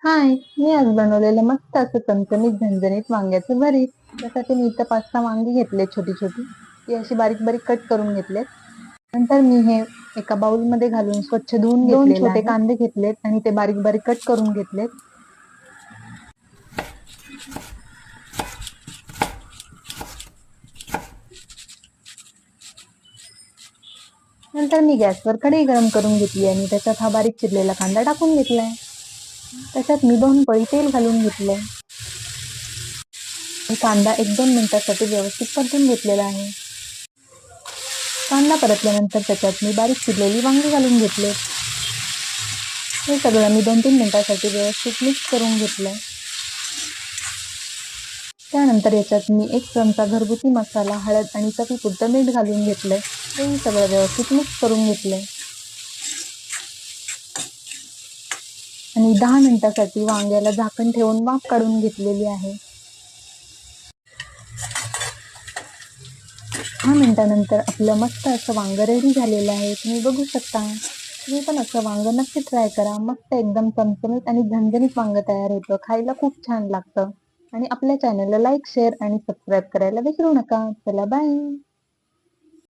हाय, मी आज बनवलेलं मस्त असं चमचमीत झणझणीत वांग्याचं भरीत. त्यासाठी मी इथं 5-6 वांगी घेतले छोटी-छोटी. ती अशी बारीक-बारीक कट करून घेतलेत. नंतर मी हे एका बाउलमध्ये घालून स्वच्छ धुवून 2 घेतलेलं छोटे आहे. कांदे घेतलेत आणि ते बारीक-बारीक कट करून घेतलेत. नंतर मी गॅसवर कढई गरम करून घेतली आणि त्याच्यात हा बारीक चिरलेला कांदा टाकून घेतलाय. त्याच्यात मी 2 पळी तेल घालून घेतलंय. कांदा 1-2 मिनिटांसाठी व्यवस्थित परतून घेतलेला आहे. कांदा परतल्यानंतर त्याच्यात मी बारीक चिरलेली वांगी घालून घेतले. हे सगळं मी 2-3 मिनिटांसाठी व्यवस्थित मिक्स करून घेतलंय. त्यानंतर याच्यात मी 1 चमचा घरगुती मसाला, हळद आणि चवीपुरतं मीठ घालून घेतलंय. हे सगळं व्यवस्थित मिक्स करून घेतलंय. आणि 10 मिनिटांसाठी वांग्याला झाकण ठेवून वाफ काढून घेतलेली आहे. 10 मिनिटानंतर आपलं मस्त असं वांगं रेडी झालेलं आहे. तुम्ही बघू शकता. तुम्ही पण असं वांगं नक्की ट्राय करा. मस्त एकदम चमचमीत आणि झणझणीत वांगं तयार होतं. खायला खूप छान लागतं. आणि आपल्या चॅनलला लाईक, शेअर आणि सबस्क्राईब करायला विसरू नका. चला बाय.